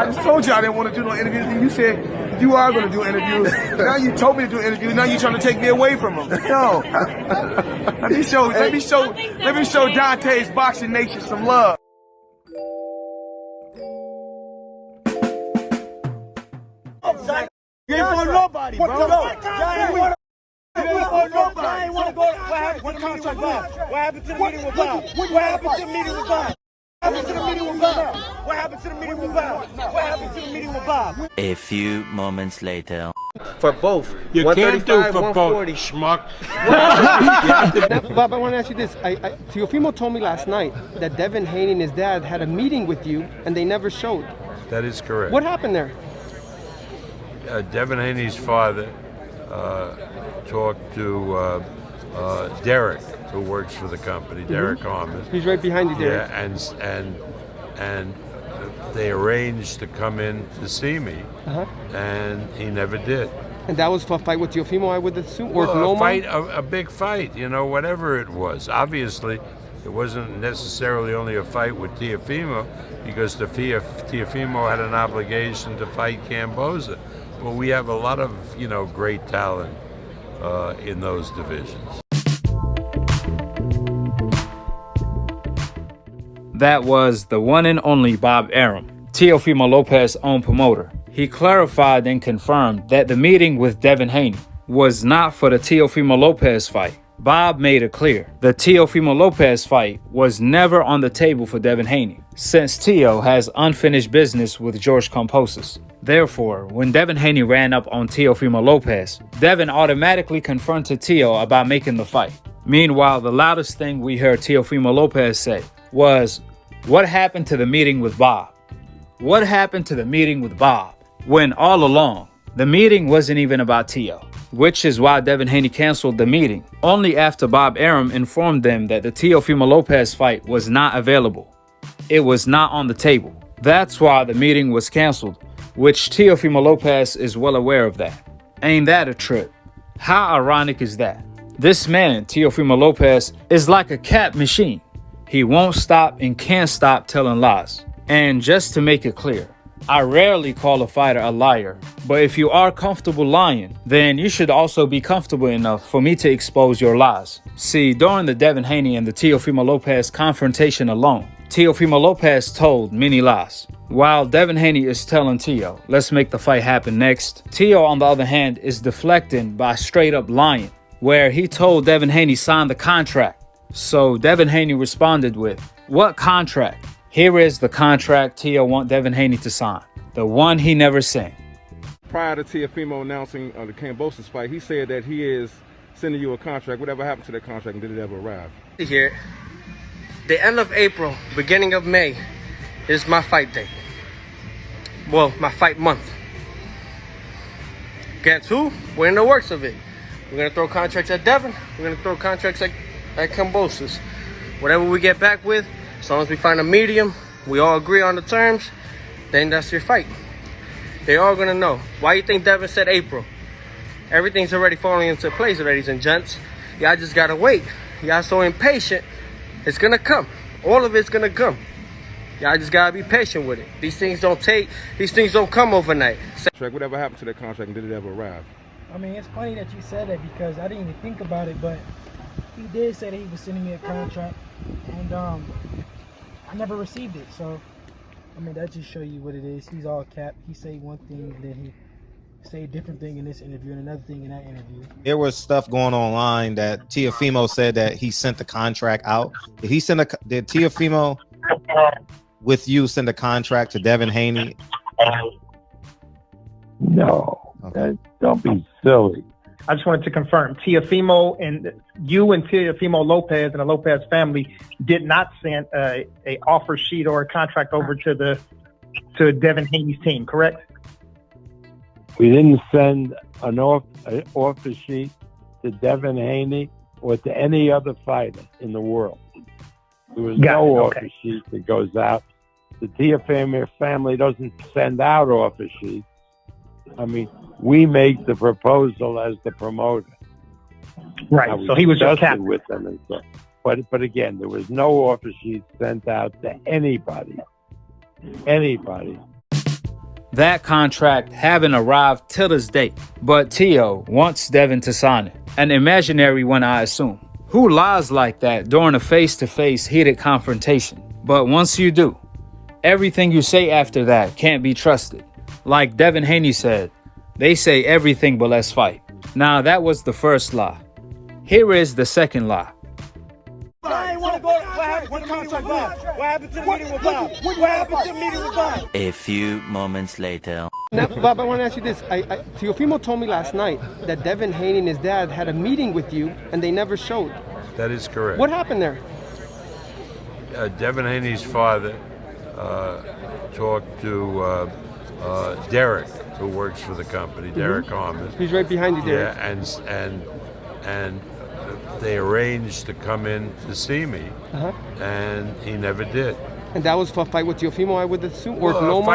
I just told you I didn't want to do no interviews, and you said you are going to do interviews. Now you told me to do interviews. Now you're trying to take me away from them. No. Let me show Dontaesboxingnation some love. You ain't for nobody, bro. You ain't for nobody. What happened to the meeting with Bob? What happened to the meeting with Bob? What happened to the meeting with Bob? What happened to the meeting with Bob? What happened to the meeting with Bob? What happened to the meeting with Bob? A few moments later. For both. You can't do for both, schmuck. Bob, I want to ask you this. Teofimo told me last night that Devin Haney and his dad had a meeting with you and they never showed. That is correct. What happened there? Devin Haney's father talked to Derek, who works for the company, Derek Harmon. He's right behind you, Derek. Yeah, and they arranged to come in to see me, and he never did. And that was for a fight with Teofimo, I would assume? Or Well, a big fight, you know, whatever it was. Obviously, it wasn't necessarily only a fight with Teofimo, because Teofimo had an obligation to fight Camboza. But we have a lot of, you know, great talent in those divisions. That was the one and only Bob Arum, Teofimo Lopez's own promoter. He clarified and confirmed that the meeting with Devin Haney was not for the Teofimo Lopez fight. Bob made it clear the Teofimo Lopez fight was never on the table for Devin Haney, since Teo has unfinished business with George Kambosos. Therefore, when Devin Haney ran up on Teofimo Lopez, Devin automatically confronted Teo about making the fight. Meanwhile, the loudest thing we heard Teofimo Lopez say was, "What happened to the meeting with Bob? What happened to the meeting with Bob?" When all along, the meeting wasn't even about Teo, which is why Devin Haney canceled the meeting only after Bob Arum informed them that the Teofimo Lopez fight was not available. It was not on the table. That's why the meeting was canceled, which Teofimo Lopez is well aware of that. Ain't that a trip? How ironic is that? This man, Teofimo Lopez, is like a cap machine. He won't stop and can't stop telling lies. And just to make it clear, I rarely call a fighter a liar, but if you are comfortable lying, then you should also be comfortable enough for me to expose your lies. See, during the Devin Haney and the Teofimo Lopez confrontation alone, Teofimo Lopez told many lies. While Devin Haney is telling Teo, "Let's make the fight happen next," Teo, on the other hand, is deflecting by straight up lying, where he told Devin Haney sign the contract. So Devin Haney responded with, "What contract?" Here is the contract Teo want Devin Haney to sign, the one he never sent. Prior to Teofimo announcing the Kambosos fight, he said that he is sending you a contract. Whatever happened to that contract, and did it ever arrive? Here, the end of April, beginning of May is my fight date. Well, my fight month. Guess who? We're in the works of it. We're going to throw contracts at Devin. We're going to throw contracts at Kambosos. Whatever we get back with, as long as we find a medium, we all agree on the terms, then that's your fight. They're all going to know. Why you think Devin said April? Everything's already falling into place, ladies and gents. Y'all just got to wait. Y'all so impatient. It's going to come. All of it's going to come. Y'all just got to be patient with it. These things don't come overnight. Whatever happened to that contract, and did it ever arrive? I mean, it's funny that you said that because I didn't even think about it, but he did say that he was sending me a contract, and I never received it. So, I mean, that just show you what it is. He's all capped. He say one thing, and then he say a different thing in this interview and another thing in that interview. There was stuff going online that Teofimo said that he sent the contract out. Did Teofimo with you send a contract to Devin Haney? No, okay. Don't be silly. I just wanted to confirm, Teofimo and you and Teofimo Lopez and the Lopez family did not send a offer sheet or a contract over to Devin Haney's team, correct? We didn't send an offer sheet to Devin Haney or to any other fighter in the world. There was no offer sheet that goes out. The Teofimo family doesn't send out offer sheets. I mean, we make the proposal as the promoter. Right. So he was just capped with them and stuff. But again, there was no offer sheet sent out to anybody. Anybody. That contract haven't arrived till this date, but Teo wants Devin to sign it. An imaginary one, I assume. Who lies like that during a face-to-face heated confrontation? But once you do, everything you say after that can't be trusted. Like Devin Haney said, they say everything but let's fight. Now that was the first lie. Here is the second lie. I ain't want to go. What happened to the meeting with Bob? What happened to the meeting with Bob? What happened to the meeting with Bob? A few moments later. Now, Bob, I want to ask you this. Teofimo told me last night that Devin Haney and his dad had a meeting with you and they never showed. That is correct. What happened there? Devin Haney's father talked to Derek, who works for the company, Derek Harmon. He's right behind you, Derek. Yeah, and they arranged to come in to see me, and he never did. And that was for a fight with Teofimo, I would assume, or Well,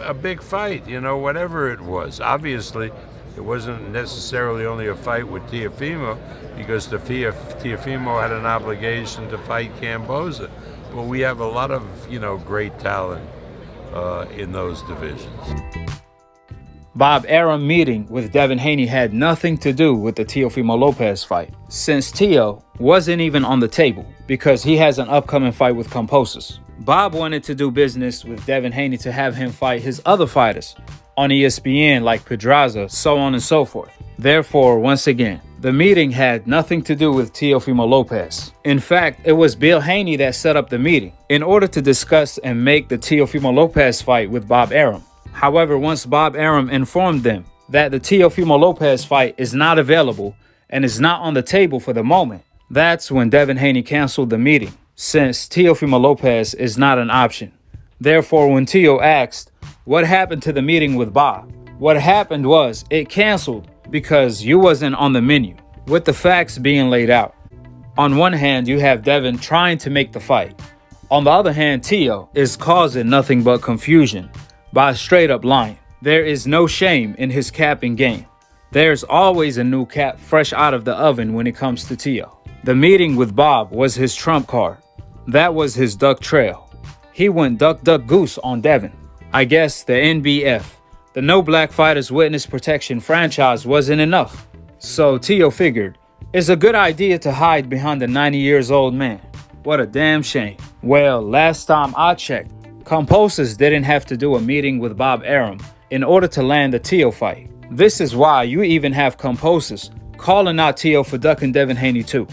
a big fight, whatever it was. Obviously, it wasn't necessarily only a fight with Teofimo, because Teofimo had an obligation to fight Cambosa. But we have a lot of, great talent in those divisions. Bob Arum meeting with Devin Haney had nothing to do with the Teofimo Lopez fight, since Teo wasn't even on the table because he has an upcoming fight with Kambosos. Bob wanted to do business with Devin Haney to have him fight his other fighters on ESPN like Pedraza, so on and so forth. Therefore, once again, the meeting had nothing to do with Teofimo Lopez. In fact, it was Bill Haney that set up the meeting in order to discuss and make the Teofimo Lopez fight with Bob Arum. However, once Bob Arum informed them that the Teofimo Lopez fight is not available and is not on the table for the moment, that's when Devin Haney canceled the meeting, since Teofimo Lopez is not an option. Therefore, when Teo asked, what happened to the meeting with Bob? What happened was it canceled because you wasn't on the menu, with the facts being laid out. On one hand, you have Devin trying to make the fight. On the other hand, Teo is causing nothing but confusion by straight up lying. There is no shame in his capping game. There's always a new cap fresh out of the oven when it comes to Teo. The meeting with Bob was his trump card. That was his duck trail. He went duck duck goose on Devin. I guess the NBF, the No Black Fighters Witness Protection franchise, wasn't enough. So Teo figured, it's a good idea to hide behind the 90 years old man. What a damn shame. Well, last time I checked, Kambosos didn't have to do a meeting with Bob Arum in order to land the Teo fight. This is why you even have Kambosos calling out Teo for ducking Devin Haney too.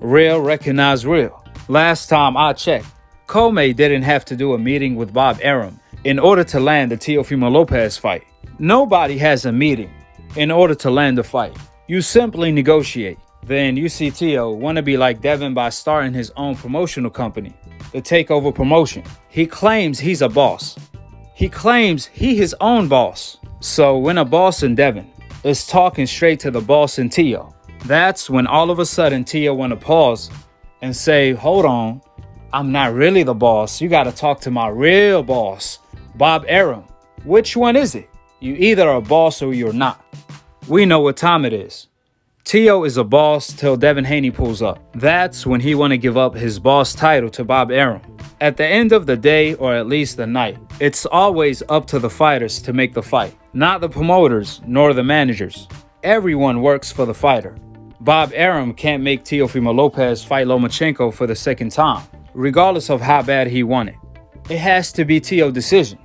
Real recognize real. Last time I checked, Comey didn't have to do a meeting with Bob Arum in order to land the Teofimo Lopez fight. Nobody has a meeting in order to land a fight. You simply negotiate. Then you see Teo want to be like Devin by starting his own promotional company, the Takeover Promotion. He claims he's a boss. He claims he his own boss. So when a boss in Devin is talking straight to the boss in Teo, that's when all of a sudden Teo want to pause and say, hold on, I'm not really the boss. You got to talk to my real boss, Bob Arum. Which one is it? You either a boss or you're not. We know what time it is. Teo is a boss till Devin Haney pulls up. That's when he want to give up his boss title to Bob Arum. At the end of the day, or at least the night, it's always up to the fighters to make the fight, not the promoters nor the managers. Everyone works for the fighter. Bob Arum can't make Teofimo Lopez fight Lomachenko for the second time, regardless of how bad he wanted. It has to be Teo's decision.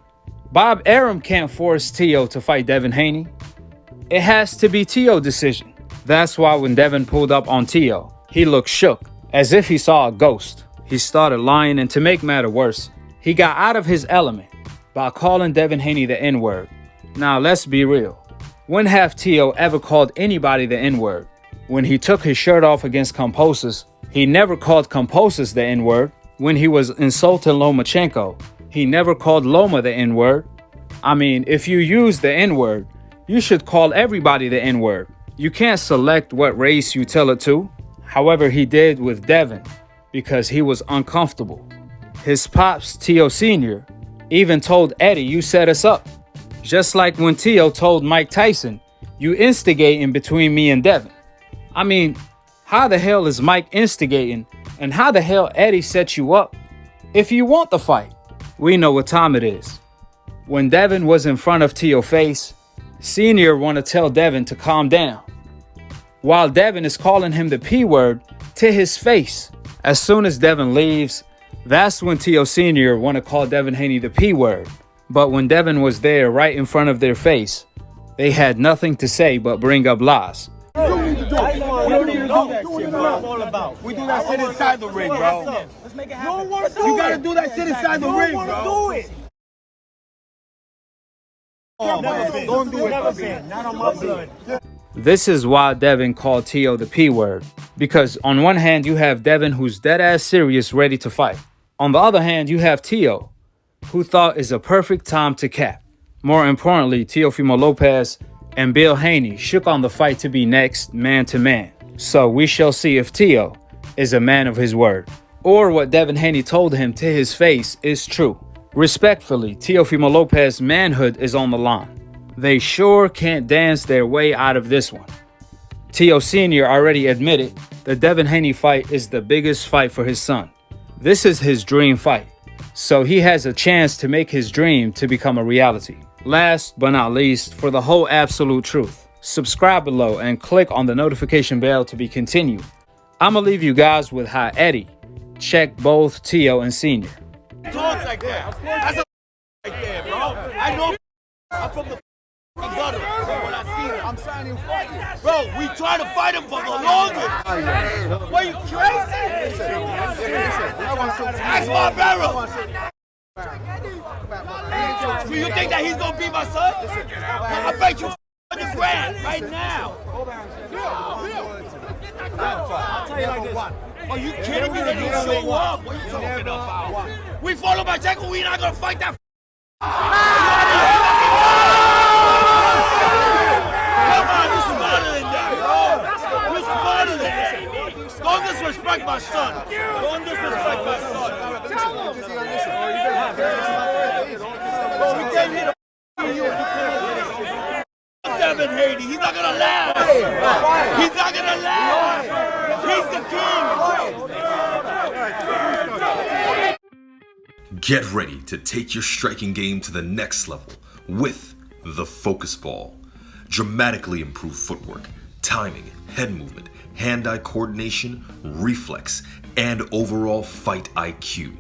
Bob Arum can't force Teo to fight Devin Haney. It has to be Teo's decision. That's why when Devin pulled up on Teo, he looked shook, as if he saw a ghost. He started lying, and to make matter worse, he got out of his element by calling Devin Haney the N-word. Now let's be real. When have Teo ever called anybody the N-word? When he took his shirt off against Kambosos, he never called Kambosos the N-word. When he was insulting Lomachenko, he never called Loma the N-word. I mean, if you use the N-word, you should call everybody the N-word. You can't select what race you tell it to. However, he did with Devin because he was uncomfortable. His pops, Teo Sr., even told Eddie, you set us up. Just like when Teo told Mike Tyson, you instigating between me and Devin. I mean, how the hell is Mike instigating, and how the hell Eddie set you up? If you want the fight, we know what time it is. When Devin was in front of Teo's face, Senior want to tell Devin to calm down, while Devin is calling him the P word to his face. As soon as Devin leaves, that's when Teo Senior want to call Devin Haney the P word. But when Devin was there right in front of their face, they had nothing to say but bring up lies. We don't need to do that shit, bro. I'm all about. We do that shit inside the ring, bro. Let's make it happen. You gotta do that shit inside the ring, bro. Do it. Don't do it, not on my blood. This is why Devin called Teo the P word. Because on one hand, you have Devin who's dead ass serious, ready to fight. On the other hand, you have Teo, who thought is a perfect time to cap. More importantly, Teofimo Lopez and Bill Haney shook on the fight to be next man to man. So we shall see if Teo is a man of his word, or what Devin Haney told him to his face is true. Respectfully, Teofimo Lopez's manhood is on the line. They sure can't dance their way out of this one. Teo Sr. already admitted the Devin Haney fight is the biggest fight for his son. This is his dream fight, so he has a chance to make his dream to become a reality. Last but not least, for the whole absolute truth, subscribe below and click on the notification bell to be continued. I'ma leave you guys with how Eddie checked both Teo and Senior. Talks like that. That's a right there, bro. I know I'm from the gutter. When I see him, I'm signing him fighting. Bro, we try to fight him for the longest. What, you crazy? Ask my barrel. Do you think that he's gonna be my son? I bet you $100,000 right now. I'll tell you like this. Are you kidding me? They didn't show up. What are you talking about? We follow my check, we're not gonna fight that. Come on, you're smarter than that. You're smarter than that. Don't disrespect my son. Don't disrespect my son. We came here to Devin Haney. He's not gonna laugh. He's not gonna laugh. He's the king. Get ready to take your striking game to the next level with the Focus Ball. Dramatically improved footwork, timing, head movement, hand-eye coordination, reflex, and overall fight IQ.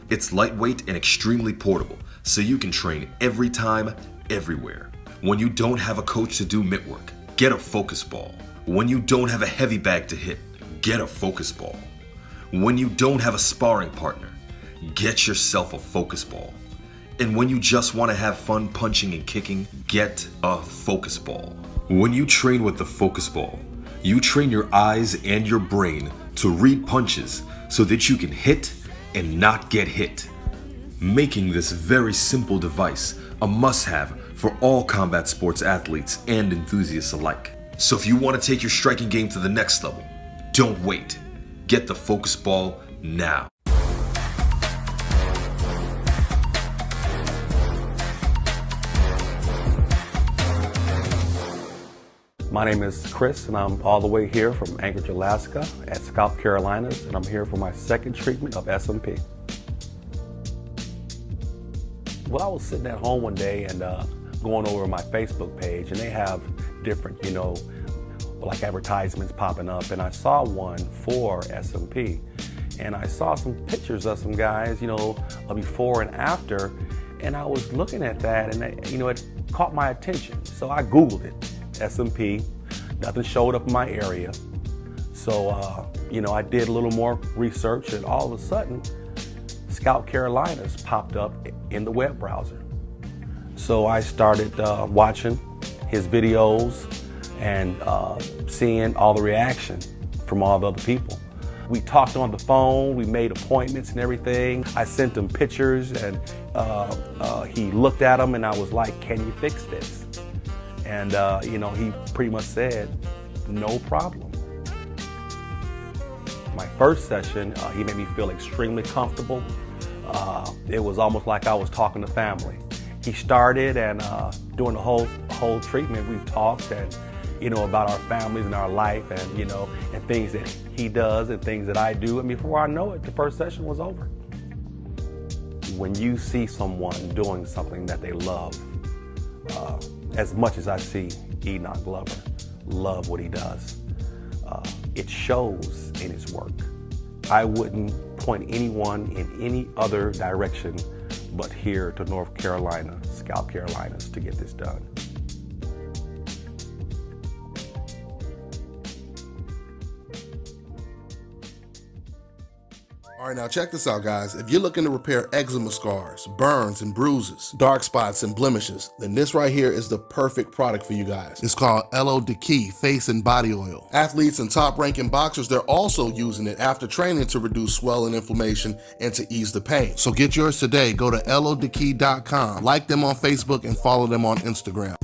It's lightweight and extremely portable, so you can train every time, everywhere. When you don't have a coach to do mitt work, get a Focus Ball. When you don't have a heavy bag to hit, get a Focus Ball. When you don't have a sparring partner, get yourself a Focus Ball. And when you just want to have fun punching and kicking, get a Focus Ball. When you train with the Focus Ball, you train your eyes and your brain to read punches so that you can hit and not get hit, making this very simple device a must-have for all combat sports athletes and enthusiasts alike. So if you want to take your striking game to the next level, don't wait. Get the Focus Ball now. My name is Chris, and I'm all the way here from Anchorage, Alaska at ScalpCarolinas, and I'm here for my second treatment of SMP. Well, I was sitting at home one day and going over my Facebook page, and they have different, like advertisements popping up, and I saw one for SMP, and I saw some pictures of some guys, a before and after, and I was looking at that, and it caught my attention, so I Googled it. SMP, nothing showed up in my area. So, I did a little more research, and all of a sudden, ScalpCarolinas popped up in the web browser. So I started watching his videos and seeing all the reaction from all the other people. We talked on the phone, we made appointments and everything. I sent him pictures, and he looked at them, and I was like, can you fix this? And, he pretty much said, no problem. My first session, he made me feel extremely comfortable. It was almost like I was talking to family. He started, and during the whole treatment, we talked and, about our families and our life, and, and things that he does and things that I do. And before I know it, the first session was over. when you see someone doing something that they love, as much as I see Enoch Glover love what he does, it shows in his work. I wouldn't point anyone in any other direction but here to North Carolina, ScalpCarolinas, to get this done. All right, now check this out, guys. If you're looking to repair eczema scars, burns and bruises, dark spots and blemishes, then this right here is the perfect product for you guys. It's called Elo Deki Face and Body Oil. Athletes and top-ranking boxers, they're also using it after training to reduce swelling, inflammation, and to ease the pain. So get yours today. Go to elodeki.com, like them on Facebook, and follow them on Instagram.